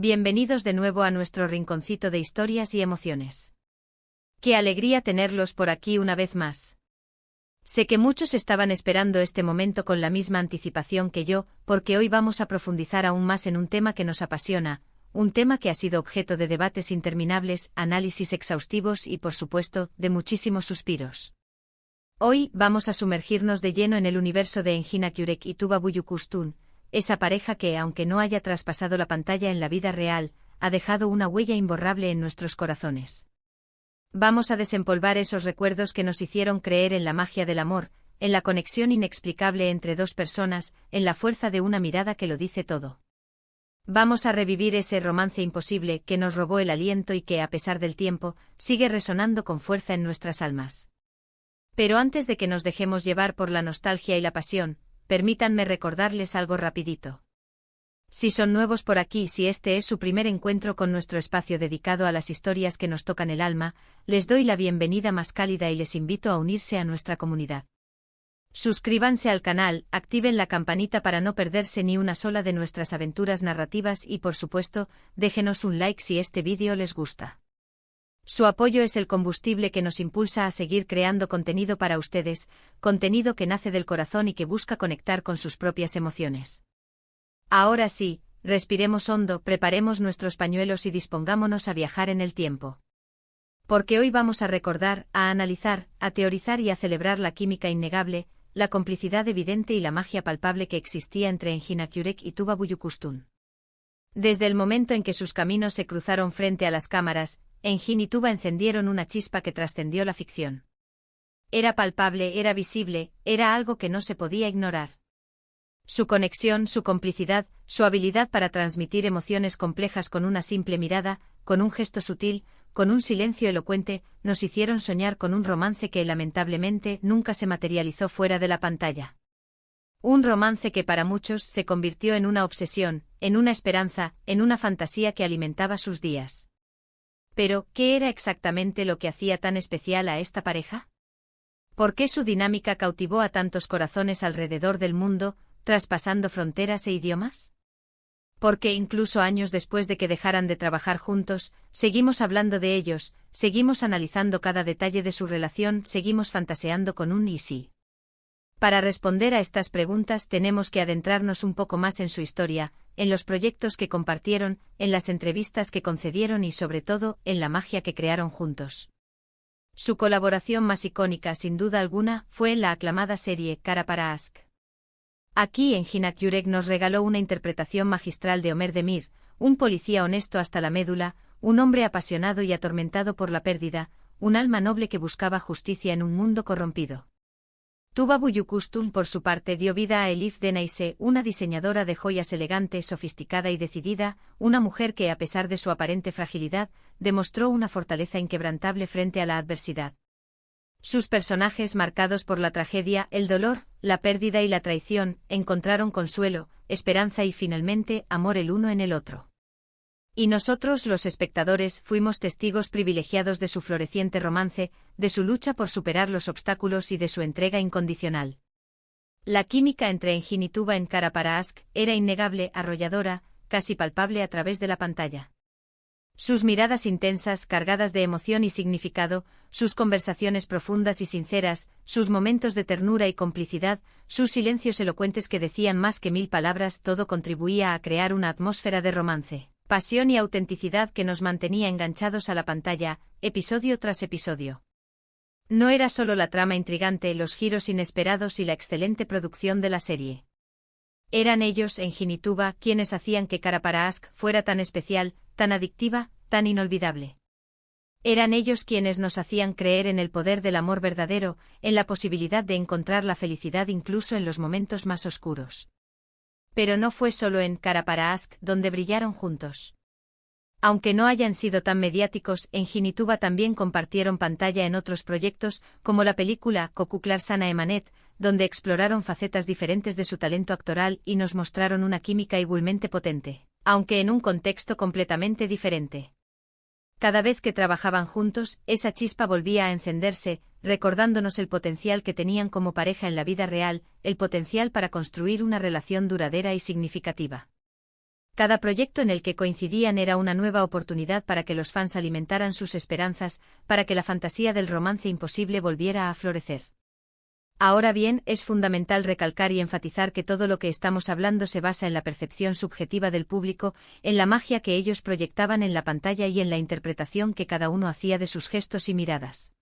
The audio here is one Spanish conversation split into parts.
Bienvenidos de nuevo a nuestro rinconcito de historias y emociones. Qué alegría tenerlos por aquí una vez más. Sé que muchos estaban esperando este momento con la misma anticipación que yo, porque hoy vamos a profundizar aún más en un tema que nos apasiona, un tema que ha sido objeto de debates interminables, análisis exhaustivos y, por supuesto, de muchísimos suspiros. Hoy vamos a sumergirnos de lleno en el universo de Engin Akyurek y Tuba Büyüküstün, esa pareja que, aunque no haya traspasado la pantalla en la vida real, ha dejado una huella imborrable en nuestros corazones. Vamos a desempolvar esos recuerdos que nos hicieron creer en la magia del amor, en la conexión inexplicable entre dos personas, en la fuerza de una mirada que lo dice todo. Vamos a revivir ese romance imposible que nos robó el aliento y que, a pesar del tiempo, sigue resonando con fuerza en nuestras almas. Pero antes de que nos dejemos llevar por la nostalgia y la pasión, permítanme recordarles algo rapidito. Si son nuevos por aquí, si este es su primer encuentro con nuestro espacio dedicado a las historias que nos tocan el alma, les doy la bienvenida más cálida y les invito a unirse a nuestra comunidad. Suscríbanse al canal, activen la campanita para no perderse ni una sola de nuestras aventuras narrativas y, por supuesto, déjenos un like si este vídeo les gusta. Su apoyo es el combustible que nos impulsa a seguir creando contenido para ustedes, contenido que nace del corazón y que busca conectar con sus propias emociones. Ahora sí, respiremos hondo, preparemos nuestros pañuelos y dispongámonos a viajar en el tiempo. Porque hoy vamos a recordar, a analizar, a teorizar y a celebrar la química innegable, la complicidad evidente y la magia palpable que existía entre Engin Akyurek y Tuba Büyüküstün. Desde el momento en que sus caminos se cruzaron frente a las cámaras, Engin y Tuba encendieron una chispa que trascendió la ficción. Era palpable, era visible, era algo que no se podía ignorar. Su conexión, su complicidad, su habilidad para transmitir emociones complejas con una simple mirada, con un gesto sutil, con un silencio elocuente, nos hicieron soñar con un romance que lamentablemente nunca se materializó fuera de la pantalla. Un romance que para muchos se convirtió en una obsesión, en una esperanza, en una fantasía que alimentaba sus días. Pero, ¿qué era exactamente lo que hacía tan especial a esta pareja? ¿Por qué su dinámica cautivó a tantos corazones alrededor del mundo, traspasando fronteras e idiomas? Porque incluso años después de que dejaran de trabajar juntos, seguimos hablando de ellos, seguimos analizando cada detalle de su relación, seguimos fantaseando con un «y si». Para responder a estas preguntas tenemos que adentrarnos un poco más en su historia, en los proyectos que compartieron, en las entrevistas que concedieron y sobre todo, en la magia que crearon juntos. Su colaboración más icónica, sin duda alguna, fue en la aclamada serie Kara para Aşk. Aquí Engin Akyurek nos regaló una interpretación magistral de Ömer Demir, un policía honesto hasta la médula, un hombre apasionado y atormentado por la pérdida, un alma noble que buscaba justicia en un mundo corrompido. Tuba Büyüküstün, por su parte, dio vida a Elif Denayse, una diseñadora de joyas elegante, sofisticada y decidida, una mujer que, a pesar de su aparente fragilidad, demostró una fortaleza inquebrantable frente a la adversidad. Sus personajes, marcados por la tragedia, el dolor, la pérdida y la traición, encontraron consuelo, esperanza y finalmente amor el uno en el otro. Y nosotros, los espectadores, fuimos testigos privilegiados de su floreciente romance, de su lucha por superar los obstáculos y de su entrega incondicional. La química entre Engin y Tuba en Kara para Aşk era innegable, arrolladora, casi palpable a través de la pantalla. Sus miradas intensas, cargadas de emoción y significado, sus conversaciones profundas y sinceras, sus momentos de ternura y complicidad, sus silencios elocuentes que decían más que 1000 palabras, todo contribuía a crear una atmósfera de romance, pasión y autenticidad que nos mantenía enganchados a la pantalla, episodio tras episodio. No era solo la trama intrigante, los giros inesperados y la excelente producción de la serie. Eran ellos, Engin y Tuba, quienes hacían que Kara para Aşk fuera tan especial, tan adictiva, tan inolvidable. Eran ellos quienes nos hacían creer en el poder del amor verdadero, en la posibilidad de encontrar la felicidad incluso en los momentos más oscuros. Pero no fue solo en Kara para Aşk donde brillaron juntos. Aunque no hayan sido tan mediáticos, Engin y Tuba también compartieron pantalla en otros proyectos, como la película Kokuklar Sana Emanet, donde exploraron facetas diferentes de su talento actoral y nos mostraron una química igualmente potente, aunque en un contexto completamente diferente. Cada vez que trabajaban juntos, esa chispa volvía a encenderse, recordándonos el potencial que tenían como pareja en la vida real, el potencial para construir una relación duradera y significativa. Cada proyecto en el que coincidían era una nueva oportunidad para que los fans alimentaran sus esperanzas, para que la fantasía del romance imposible volviera a florecer. Ahora bien, es fundamental recalcar y enfatizar que todo lo que estamos hablando se basa en la percepción subjetiva del público, en la magia que ellos proyectaban en la pantalla y en la interpretación que cada uno hacía de sus gestos y miradas.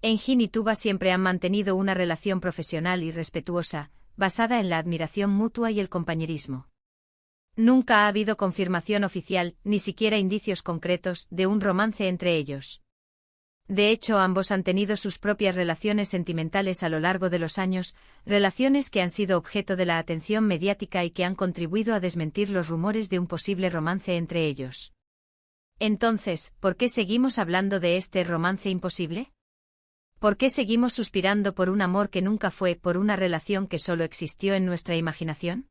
Engin y Tuba siempre han mantenido una relación profesional y respetuosa, basada en la admiración mutua y el compañerismo. Nunca ha habido confirmación oficial, ni siquiera indicios concretos, de un romance entre ellos. De hecho, ambos han tenido sus propias relaciones sentimentales a lo largo de los años, relaciones que han sido objeto de la atención mediática y que han contribuido a desmentir los rumores de un posible romance entre ellos. Entonces, ¿por qué seguimos hablando de este romance imposible? ¿Por qué seguimos suspirando por un amor que nunca fue, por una relación que solo existió en nuestra imaginación?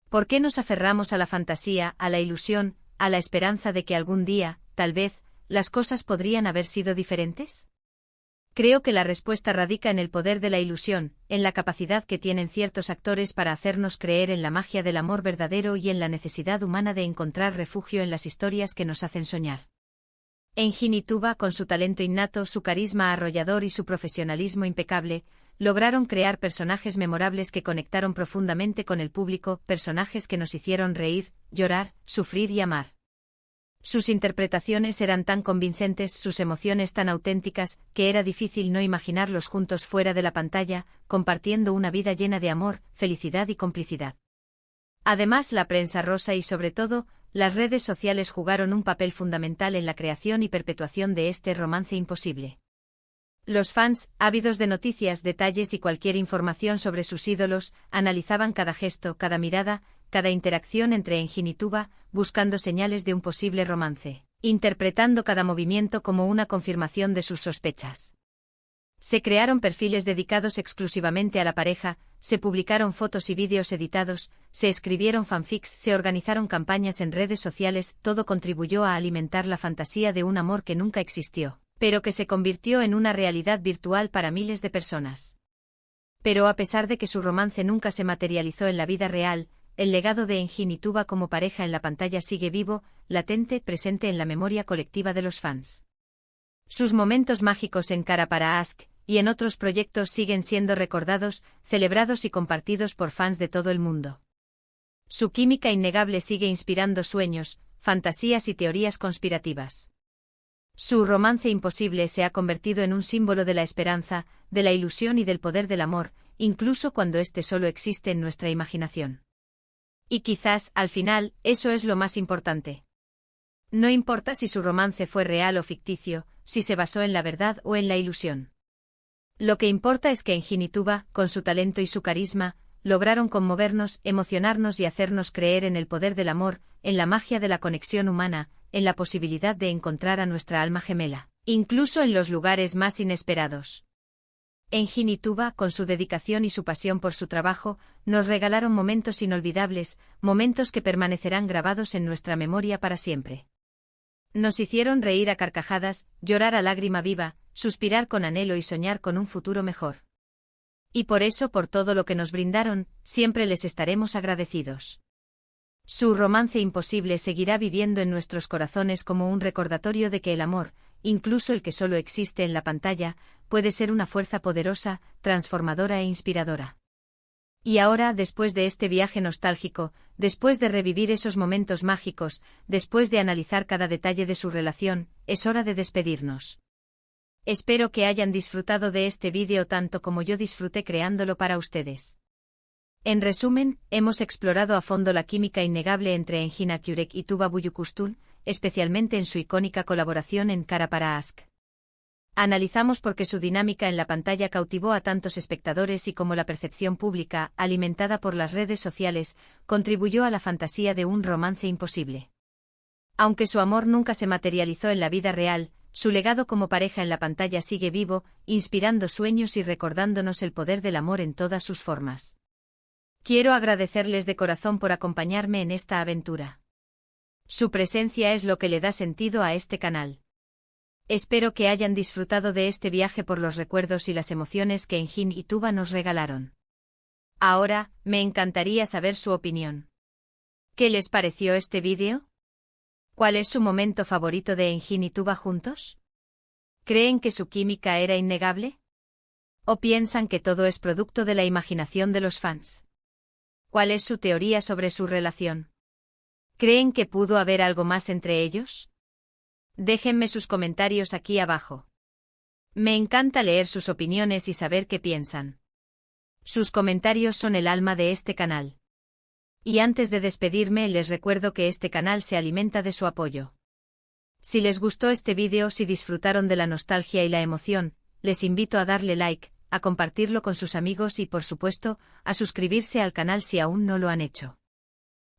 ¿Por qué nos aferramos a la fantasía, a la ilusión, a la esperanza de que algún día, tal vez, las cosas podrían haber sido diferentes? Creo que la respuesta radica en el poder de la ilusión, en la capacidad que tienen ciertos actores para hacernos creer en la magia del amor verdadero y en la necesidad humana de encontrar refugio en las historias que nos hacen soñar. Engin y Tuba, con su talento innato, su carisma arrollador y su profesionalismo impecable, lograron crear personajes memorables que conectaron profundamente con el público, personajes que nos hicieron reír, llorar, sufrir y amar. Sus interpretaciones eran tan convincentes, sus emociones tan auténticas, que era difícil no imaginarlos juntos fuera de la pantalla, compartiendo una vida llena de amor, felicidad y complicidad. Además, la prensa rosa y, sobre todo, las redes sociales jugaron un papel fundamental en la creación y perpetuación de este romance imposible. Los fans, ávidos de noticias, detalles y cualquier información sobre sus ídolos, analizaban cada gesto, cada mirada, cada interacción entre Engin y Tuba, buscando señales de un posible romance, interpretando cada movimiento como una confirmación de sus sospechas. Se crearon perfiles dedicados exclusivamente a la pareja, se publicaron fotos y vídeos editados, se escribieron fanfics, se organizaron campañas en redes sociales, todo contribuyó a alimentar la fantasía de un amor que nunca existió, pero que se convirtió en una realidad virtual para miles de personas. Pero a pesar de que su romance nunca se materializó en la vida real, el legado de Engin y Tuba como pareja en la pantalla sigue vivo, latente, presente en la memoria colectiva de los fans. Sus momentos mágicos en Cara para Ask y en otros proyectos siguen siendo recordados, celebrados y compartidos por fans de todo el mundo. Su química innegable sigue inspirando sueños, fantasías y teorías conspirativas. Su romance imposible se ha convertido en un símbolo de la esperanza, de la ilusión y del poder del amor, incluso cuando éste solo existe en nuestra imaginación. Y quizás, al final, eso es lo más importante. No importa si su romance fue real o ficticio, si se basó en la verdad o en la ilusión. Lo que importa es que Engin y Tuba, con su talento y su carisma, lograron conmovernos, emocionarnos y hacernos creer en el poder del amor, en la magia de la conexión humana, en la posibilidad de encontrar a nuestra alma gemela, incluso en los lugares más inesperados. Engin y Tuba, con su dedicación y su pasión por su trabajo, nos regalaron momentos inolvidables, momentos que permanecerán grabados en nuestra memoria para siempre. Nos hicieron reír a carcajadas, llorar a lágrima viva, suspirar con anhelo y soñar con un futuro mejor. Y por eso, por todo lo que nos brindaron, siempre les estaremos agradecidos. Su romance imposible seguirá viviendo en nuestros corazones como un recordatorio de que el amor, incluso el que solo existe en la pantalla, puede ser una fuerza poderosa, transformadora e inspiradora. Y ahora, después de este viaje nostálgico, después de revivir esos momentos mágicos, después de analizar cada detalle de su relación, es hora de despedirnos. Espero que hayan disfrutado de este vídeo tanto como yo disfruté creándolo para ustedes. En resumen, hemos explorado a fondo la química innegable entre Engin Akyurek y Tuba Büyüküstün, especialmente en su icónica colaboración en Cara para Ask. Analizamos por qué su dinámica en la pantalla cautivó a tantos espectadores y cómo la percepción pública, alimentada por las redes sociales, contribuyó a la fantasía de un romance imposible. Aunque su amor nunca se materializó en la vida real, su legado como pareja en la pantalla sigue vivo, inspirando sueños y recordándonos el poder del amor en todas sus formas. Quiero agradecerles de corazón por acompañarme en esta aventura. Su presencia es lo que le da sentido a este canal. Espero que hayan disfrutado de este viaje por los recuerdos y las emociones que Engin y Tuba nos regalaron. Ahora, me encantaría saber su opinión. ¿Qué les pareció este vídeo? ¿Cuál es su momento favorito de Engin y Tuba juntos? ¿Creen que su química era innegable? ¿O piensan que todo es producto de la imaginación de los fans? ¿Cuál es su teoría sobre su relación? ¿Creen que pudo haber algo más entre ellos? Déjenme sus comentarios aquí abajo. Me encanta leer sus opiniones y saber qué piensan. Sus comentarios son el alma de este canal. Y antes de despedirme les recuerdo que este canal se alimenta de su apoyo. Si les gustó este vídeo, si disfrutaron de la nostalgia y la emoción, les invito a darle like, a compartirlo con sus amigos y por supuesto, a suscribirse al canal si aún no lo han hecho.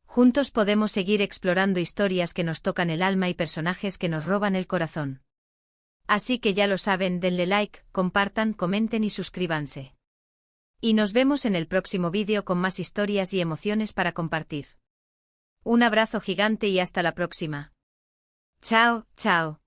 Juntos podemos seguir explorando historias que nos tocan el alma y personajes que nos roban el corazón. Así que ya lo saben, denle like, compartan, comenten y suscríbanse. Y nos vemos en el próximo vídeo con más historias y emociones para compartir. Un abrazo gigante y hasta la próxima. Chao, chao.